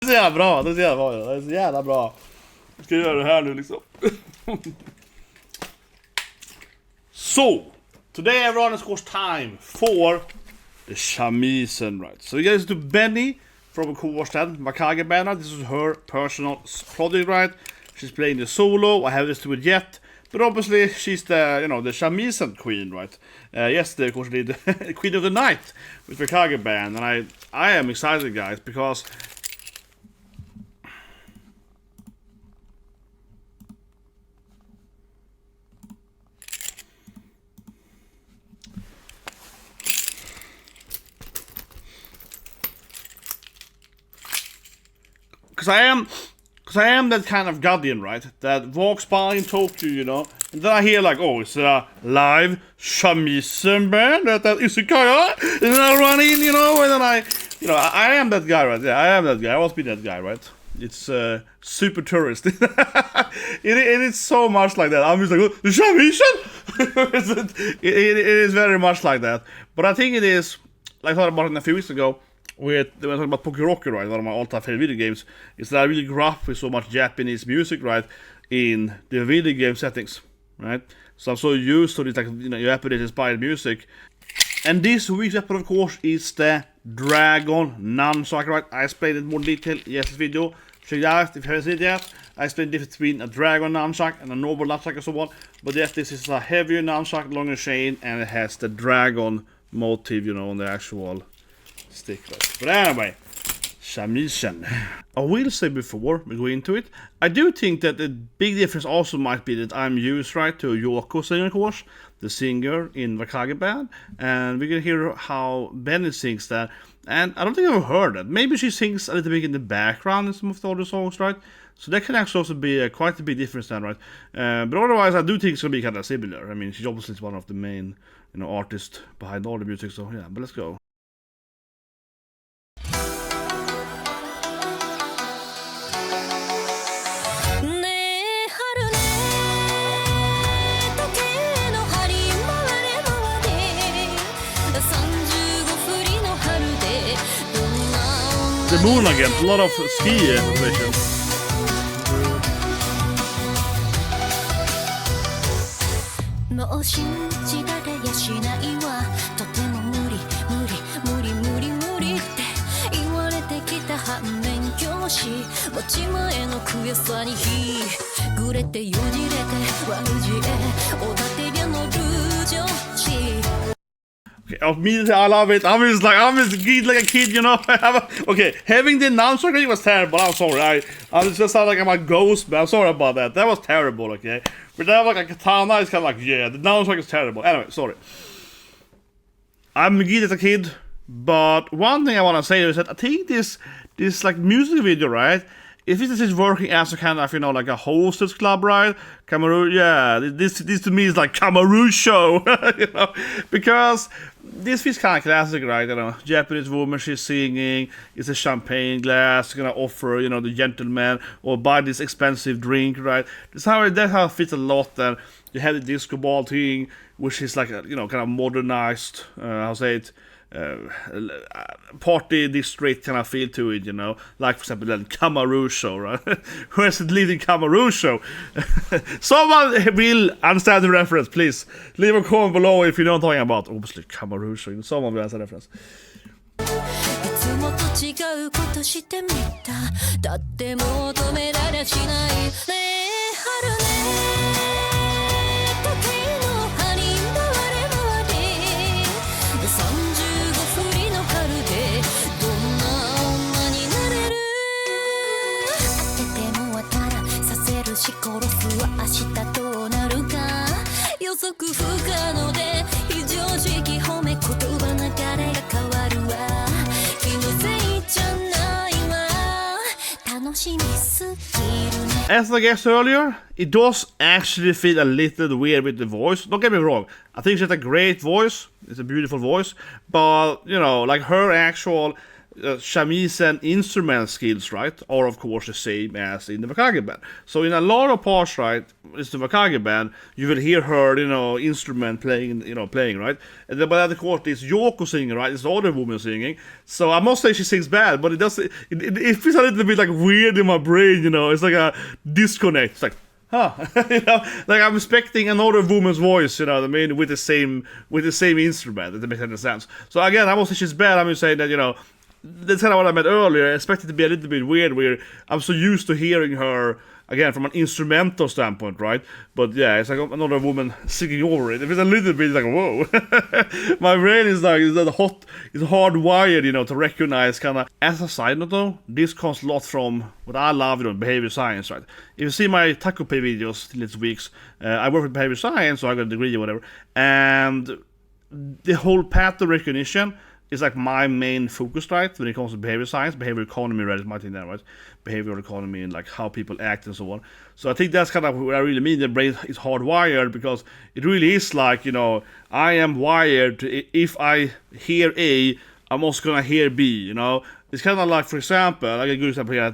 Det är så jävla bra, det är så jävla bra, det är så jävla bra. Jag ska göra det här nu liksom. So, today everyone is of course time for the Shamisen, right? So you guys do Beni from of course that Wagakki band. This is her personal project, right? She's playing the solo. I haven't listened to it yet, but obviously she's the the Shamisen queen, right? Yesterday of course did Queen of the Night with Wagakki band, and I am excited, guys, because I am that kind of guardian, right? That walks by in Tokyo, and then I hear like, oh, it's a live Shamisen band at that Izakaya, and then I run in, and then I am that guy, right? Yeah, I am that guy. I must be that guy, right? It's super tourist. it is so much like that. I'm just like, oh, the Shamisen? it is very much like that. But I think it is, like I thought about it a few weeks ago, when I talking about Pokerocker, right, one of my all-time favorite video games, is that I really grew up with so much Japanese music, right, in the video game settings, right? So I'm so used to this, like, Japanese-inspired music. And this week's episode, of course, is the Dragon Nunchuck, right? I explained it in more detail in yesterday's video. Check it out if you haven't seen it yet. I explained the difference between a Dragon Nunchuck and a normal Nunchuck and so on. But yes, this is a heavier Nunchuck, longer chain, and it has the dragon motif, on the actual stick, right? But anyway, Shamisen. I will say before we go into it, I do think that the big difference also might be that I'm used, right, to Yuko singing, of course, the singer in Wagakki band, and we can hear how Beni sings that. And I don't think I've heard that. Maybe she sings a little bit in the background in some of the other songs, right? So that can actually also be quite a big difference then, right? But otherwise, I do think it's gonna be kind of similar. I mean, she's obviously one of the main, artists behind all the music. So yeah, but let's go. The moon again, a lot of ski situations. Immediately, I love it. I'm just geeked like a kid, Okay, having the nunchuck was terrible. I'm sorry. I just sound like I'm a ghost, but I'm sorry about that. That was terrible, okay? But that was like a katana. It's kind of like, yeah, the nunchuck is terrible. Anyway, sorry. I'm geeked as a kid, but one thing I want to say is that I think this like music video, right? If this is working as a kind of, like a hostess club, right? Kamaru, yeah, this to me is like Kamaru show, because this feels kind of classic, right? Japanese woman, she's singing, it's a champagne glass, gonna offer, the gentleman, or buy this expensive drink, right? That's how it fits a lot. And you have the disco ball thing, which is like a, kind of modernized, I'll say it, party district kind of feel to it, like for example the Kamaru show, right? Who has the leading Kamaru show? Someone will understand the reference, please leave a comment below if you know what I'm talking about. Obviously Kamaru show, someone will understand the reference. As I guessed earlier, it does actually feel a little weird with the voice. Don't get me wrong, I think she has a great voice, it's a beautiful voice, but like her actual shamisen instrument skills, right, are of course the same as in the Wagakki band. So in a lot of parts, right, it's the Wagakki band, you will hear her, instrument playing, right? And then, but of course, it's Yuko singing, right? It's the other woman singing. So I must say she sings bad, but it feels a little bit like weird in my brain, It's like a disconnect. It's like, huh, like I'm expecting another woman's voice, what I mean, with the same instrument. If that makes any sense. So again, I won't say she's bad. I'm just saying that that's kind of what I meant earlier. I expect it to be a little bit weird. Where I'm so used to hearing her again from an instrumental standpoint, right? But yeah, it's like another woman singing over it. If it's a little bit like whoa, my brain is like it's hardwired, to recognize kind of. As a side note, though, this comes a lot from what I love, behavior science, right? If you see my Taco Pay videos this weeks, I work with behavior science, so I got a degree or whatever, and the whole pattern recognition is like my main focus, right? When it comes to behavior science, behavior economy, right? Is my thing there, right? Behavioral economy and like how people act and so on. So I think that's kind of what I really mean. The brain is hardwired because it really is like, I am wired to, if I hear A, I'm also gonna hear B, It's kind of like, for example, like a good example here.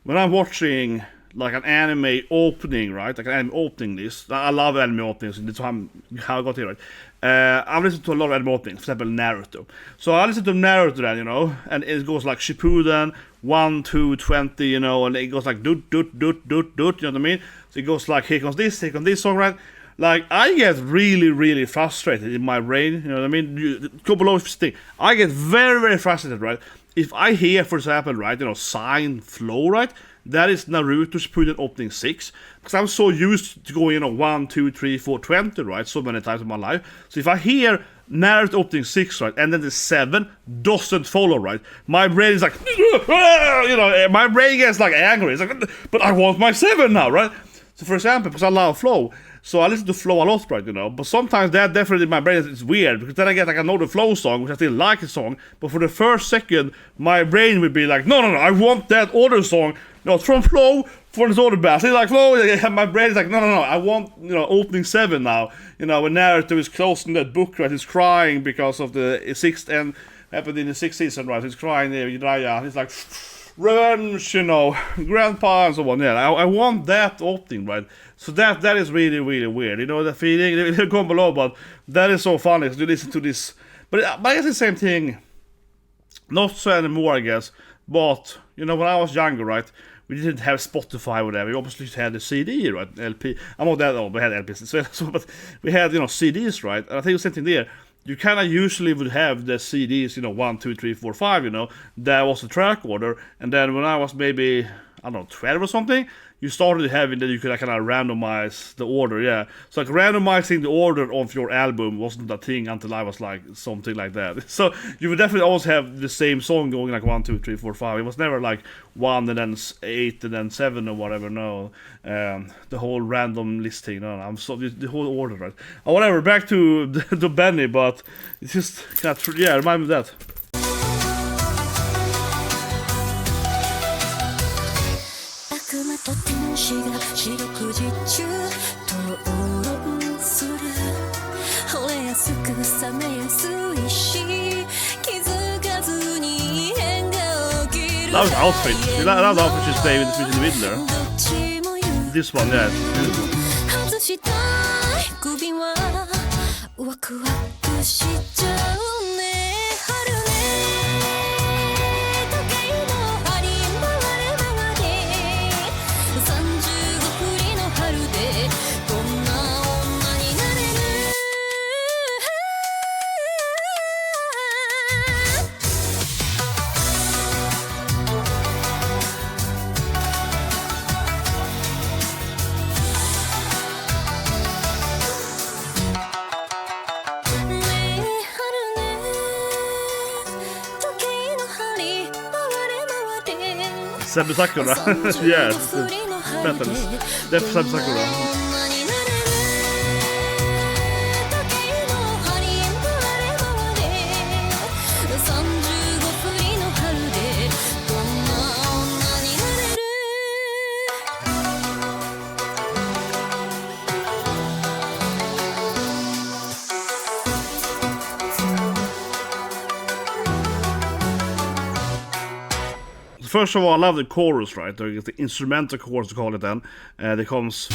When I'm watching like an anime opening, right? Like an anime opening list. I love anime openings. That's how I got here, right? I've listened to a lot of anime openings, for example, Naruto. So I listen to Naruto then, and it goes like Shippuden, 1, 2, 20, and it goes like doot, doot, doot, doot, doot, you know what I mean? So it goes like, here comes this song, right? Like, I get really, really frustrated in my brain, you know what I mean? Couple of things. I get very, very frustrated, right? If I hear, for example, right, sign flow, right? That is Naruto Shippuden opening 6. Because I'm so used to going, 1, 2, 3, 4, 20, right? So many times in my life. So if I hear Naruto opening 6, right? And then the 7 doesn't follow, right? My brain is like, my brain gets like angry. It's like, but I want my 7 now, right? So for example, because I love flow. So I listen to flow a lot, right, But sometimes that definitely in my brain is weird. Because then I get like another flow song, which I still like the song. But for the first second, my brain would be like, no, I want that other song. No, from flow for this other band. So it's like flow, my brain is like, no, I want, opening 7 now. When Naruto is closing that book, right, he's crying because of the 6th and happened in the 6th season, right? He's crying there, he's like, revenge, grandpa and so on. Yeah, I want that opening, right? So that is really, really weird. That feeling? It'll come below, but that is so funny. So you listen to this. But I guess the same thing. Not so anymore, I guess. But, when I was younger, right? We didn't have Spotify or whatever. We obviously had the CD, right? LP. I'm not that old, we had LPs. So, but we had, CDs, right? And I think the same thing there. You kind of usually would have the CDs, 1, 2, 3, 4, 5, That was the track order. And then when I was maybe, 12 or something, you started having that you could kind of randomize the order, yeah. So like randomizing the order of your album wasn't a thing until I was like something like that. So you would definitely always have the same song going like 1, 2, 3, 4, 5. It was never like 1 and then 8 and then 7 or whatever. No, the whole random listing. No, I'm so the whole order, right? Or whatever. Back to Beni, but it's just kind of remind me of that. と天使が四六時中討論する惚れやすく冷めやすいし気づかずに変が起きる That was outfit. That was outfit she's playing in the middle there. This one, yeah. 外したい首はワクワクしちゃうね Senbonzakura. Yeah, patterns. That's Senbonzakura. first of all, I love the chorus, right? Or the instrumental chorus, to call it then. That comes.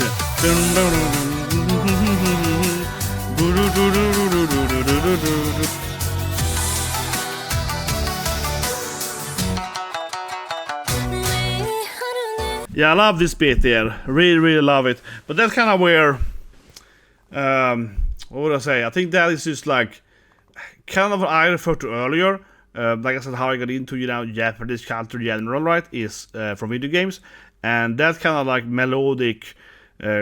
Yeah, I love this bit there. Really, really love it. But that's kind of where. What would I say? I think that is just like kind of what I referred to earlier. Like I said, how I got into, you know, Japanese culture in general, right, is from video games. And that kind of like melodic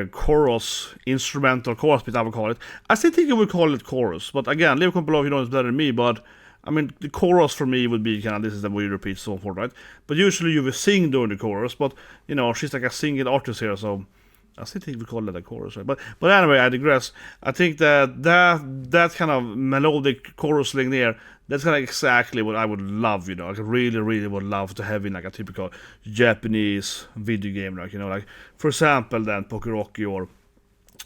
chorus, instrumental chorus bit, I would call it. I still think I would call it chorus. But again, leave a comment below if you know it's better than me. But I mean, the chorus for me would be kind of, this is the way you repeat, so forth, right? But usually you will sing during the chorus. But, you know, she's like a singing artist here, so I still think we call it a chorus, right? But anyway, I digress. I think that kind of melodic chorus thing there, that's kind of exactly what I would love, you know. I really, really would love to have in like a typical Japanese video game, like, you know, like, for example, then Pokeroki or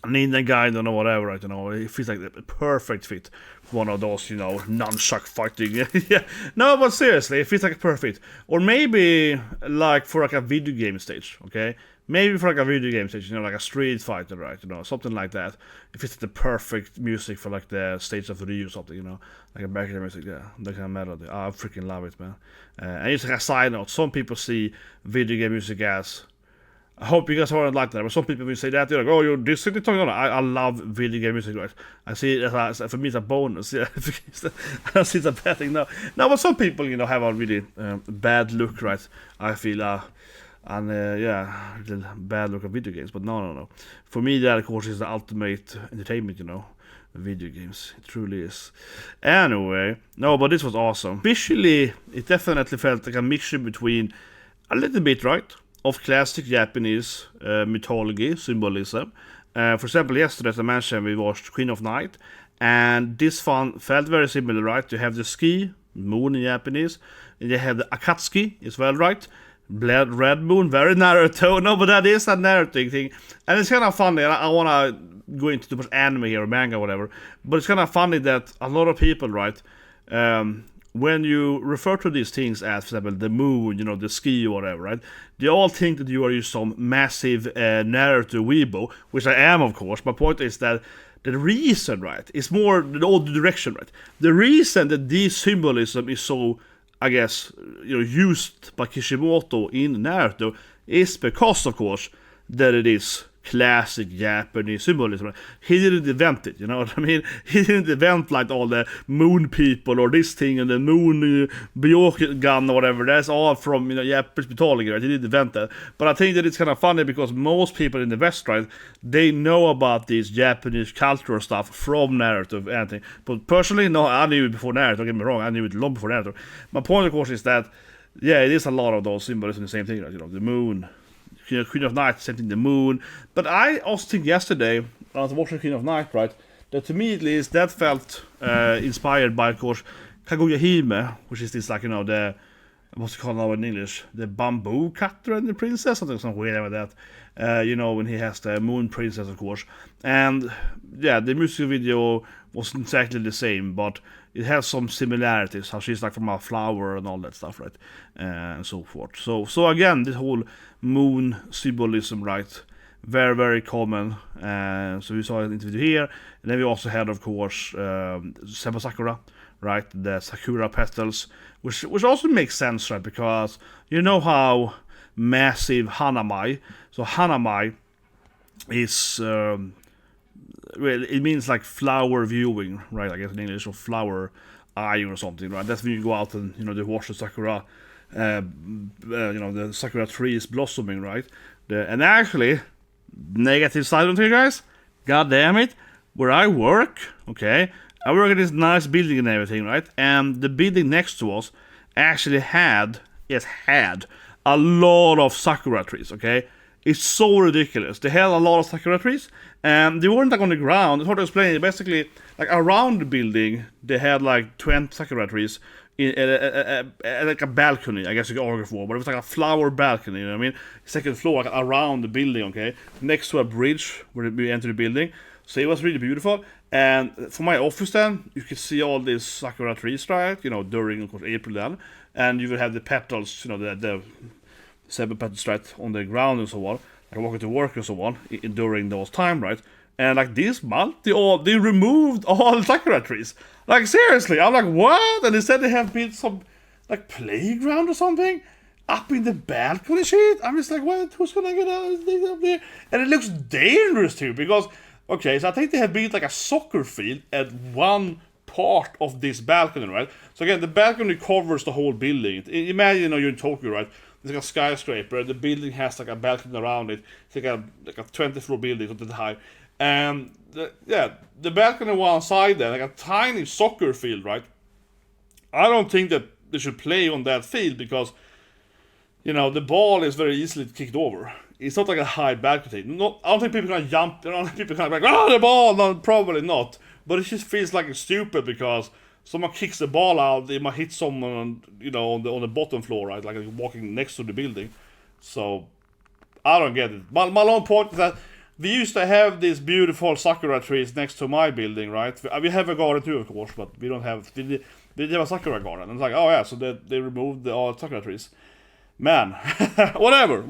Ninagawa or whatever, right? You know, it feels like the perfect fit for one of those, you know, nunchuck fighting. Yeah, no, but seriously, it feels like a perfect. Or maybe like for like a video game stage, okay? Maybe for like a video game stage, you know, like a Street Fighter, right? You know, something like that. If it's the perfect music for like the stage of Ryu or something, you know, like a background music, yeah, that kind of melody. I freaking love it, man. And it's like a side note. Some people see video game music as, I hope you guys aren't like that, but some people will say that, they're like, oh, you're dissing it. I love video game music, right? I see it as for me, it's a bonus. Yeah, I don't see it's a bad thing. No, but some people, you know, have a really bad look, right? I feel, and yeah, the bad look of video games. But no. For me, that of course is the ultimate entertainment, you know, video games. It truly is. Anyway, no, but this was awesome. Visually, it definitely felt like a mixture between a little bit, right, of classic Japanese mythology, symbolism. For example, yesterday, as I mentioned, we watched Queen of Night, and this felt very similar, right? You have the ski, moon in Japanese, and you have the Akatsuki as well, right? Blood Red Moon, very Naruto. No, but that is a Naruto thing. And it's kind of funny. I want to go into too much anime here or manga or whatever. But it's kind of funny that a lot of people, right, when you refer to these things as, for example, the moon, you know, the ski or whatever, right, they all think that you are just some massive Naruto weebo, which I am, of course. My point is that the reason, right, is more the old direction, right? The reason that this symbolism is so, I guess, you know, used by Kishimoto in Naruto is because, of course, that it is classic Japanese symbolism. He didn't invent it, you know what I mean? He didn't invent like all the moon people or this thing and the moon Byokugan or whatever. That's all from, you know, Japanese mythology, right? He didn't invent that. But I think that it's kind of funny because most people in the West, right, they know about this Japanese cultural stuff from Naruto and anything. But personally, no, I knew it before Naruto, don't get me wrong, I knew it long before Naruto. My point, of course, is that, yeah, it is a lot of those symbols in the same thing, right? You know, the moon, you know, Queen of Night, same thing, the moon. But I also think yesterday, when I was watching Queen of Night, right, that to me at least, that felt inspired by, of course, Kaguya Hime, which is this, like, you know, the, what's it called now in English? The bamboo cutter and the princess, something weird like that. You know, when he has the moon princess, of course. And, yeah, the music video wasn't exactly the same, but it has some similarities, how she's like from a flower and all that stuff, right? And so forth. So again, this whole moon symbolism, right? Very, very common. So we saw it in the video here. And then we also had, of course, Senbonzakura, right? The sakura petals, which also makes sense, right? Because you know how massive Hanamai. So Hanamai is... well, it means like flower viewing, right? I guess in English, or flower eye or something, right? That's when you go out and, you know, they watch the sakura, you know, the sakura trees blossoming, right? And actually, negative side of it, guys, god damn it, where I work, okay, I work at this nice building and everything, right? And the building next to us actually had a lot of sakura trees, okay? It's so ridiculous. They had a lot of sakura trees, and they weren't like on the ground. It's hard to explain. Basically, like around the building, they had like 20 sakura trees in like a balcony, I guess you could argue for, but it was like a flower balcony, you know what I mean? Second floor, like around the building, okay? Next to a bridge where we enter the building. So it was really beautiful. And for my office then, you could see all these sakura trees, right? You know, during, of course, April then. and you will have the petals, the 7 petals right on the ground and so on, like walking to work and so on during those time, right? And like this month, they removed all the sakura trees. Like seriously, I'm like, what? And instead they have built some like playground or something up in the balcony sheet. I'm just like, what? Who's gonna get up there? And it looks dangerous too, because okay, so I think they have built like a soccer field at one part of this balcony, right? So again, the balcony covers the whole building. Imagine, you're in Tokyo, right? There's like a skyscraper. The building has like a balcony around it. It's like a 20-floor building, something high. And the balcony on one side there, like a tiny soccer field, right? I don't think that they should play on that field because, the ball is very easily kicked over. It's not like a high balcony. I don't think people can jump. I don't think people can be like, oh, the ball. No, probably not. But it just feels like it's stupid because someone kicks the ball out, they might hit someone, on the bottom floor, right? Like walking next to the building. So I don't get it. My long point is that we used to have these beautiful sakura trees next to my building, right? We have a garden too, of course, but we don't have. We have a sakura garden. And it's like, oh yeah, so they removed all sakura trees. Man, whatever.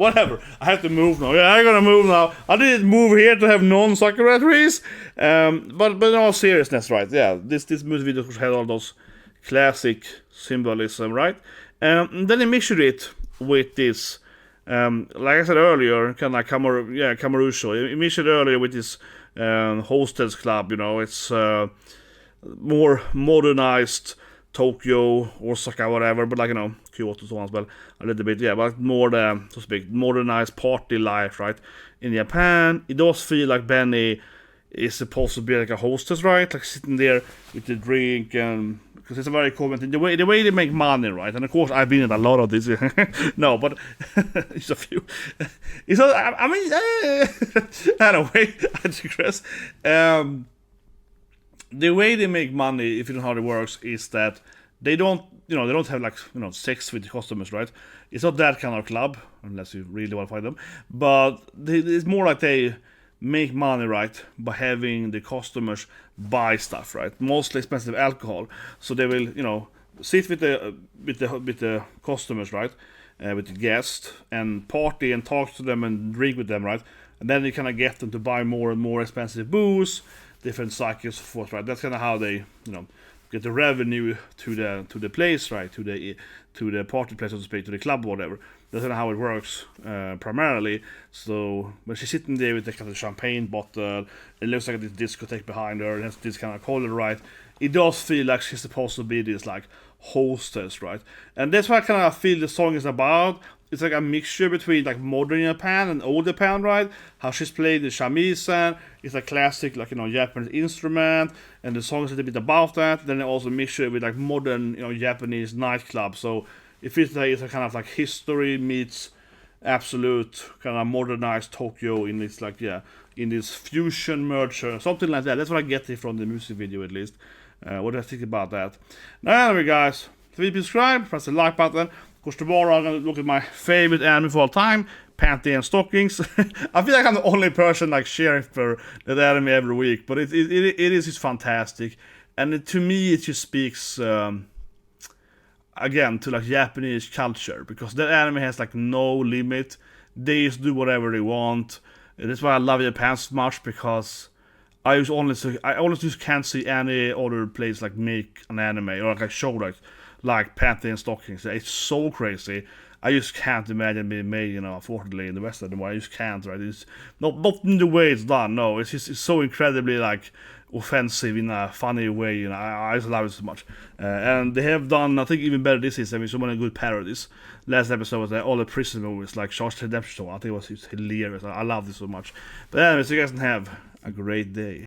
I have to move now. Yeah, I'm gonna move now. I didn't move here to have non-sakura trees. But in all seriousness, right? Yeah, this music video had all those classic symbolism, right? And then he mixed it with this, like I said earlier, kind of like Kamarusho. He mixed it earlier with this hostess club. It's more modernized Tokyo, Osaka, whatever, but like, Kyoto so on as well, a little bit, yeah, but more the, so to speak, modernized party life, right? In Japan, it does feel like Beni is supposed to be like a hostess, right? Like sitting there with the drink, and because it's a very common, the way they make money, right? And of course, I've been in a lot of this. No, but it's a few. It's not, I mean, anyway, I digress. The way they make money, if you know how it works, is that they don't have like, sex with the customers, right? It's not that kind of club, unless you really want to find them. But it's more like they make money, right, by having the customers buy stuff, right? Mostly expensive alcohol. So they will, sit with the customers, right, with the guests, and party and talk to them and drink with them, right? And then you kind of get them to buy more and more expensive booze, different cycles, so forth, right? That's kind of how they, get the revenue to the place, right? To the party place, so to speak, to the club, whatever. That's kind of how it works primarily. So when she's sitting there with the kind of champagne bottle, it looks like this discotheque behind her, and has this kind of color, right? It does feel like she's supposed to be this like hostess, right? And that's what I kind of feel the song is about. It's like a mixture between like modern Japan and old Japan, right? How she's played the shamisen, it's a classic like Japanese instrument, and the song is a little bit about that. Then it also mixture with like modern Japanese nightclub. So it feels like it's a kind of like history meets absolute kind of modernized Tokyo in this like in this fusion merger, something like that. That's what I get it from the music video at least. What do I think about that? Now anyway, guys, please subscribe, press the like button. Of course, tomorrow I'm gonna look at my favorite anime of all time, Panty and Stockings. I feel like I'm the only person like sharing for that anime every week, but it is just fantastic, and to me it just speaks again to like Japanese culture, because that anime has like no limit. They just do whatever they want. And that's why I love Japan so much, because I honestly just can't see any other place like make an anime or like a show like Panty and Stockings. It's so crazy. I just can't imagine being made, unfortunately, in the West anymore. I just can't, right? It's not in the way it's done. No, it's so incredibly like offensive in a funny way. I just love it so much. And they have done, I think, even better this season with so many good parodies. Last episode was all the prison movies, like Shawshank Redemption. I think it was hilarious. I love this so much. But anyways, you guys can have a great day.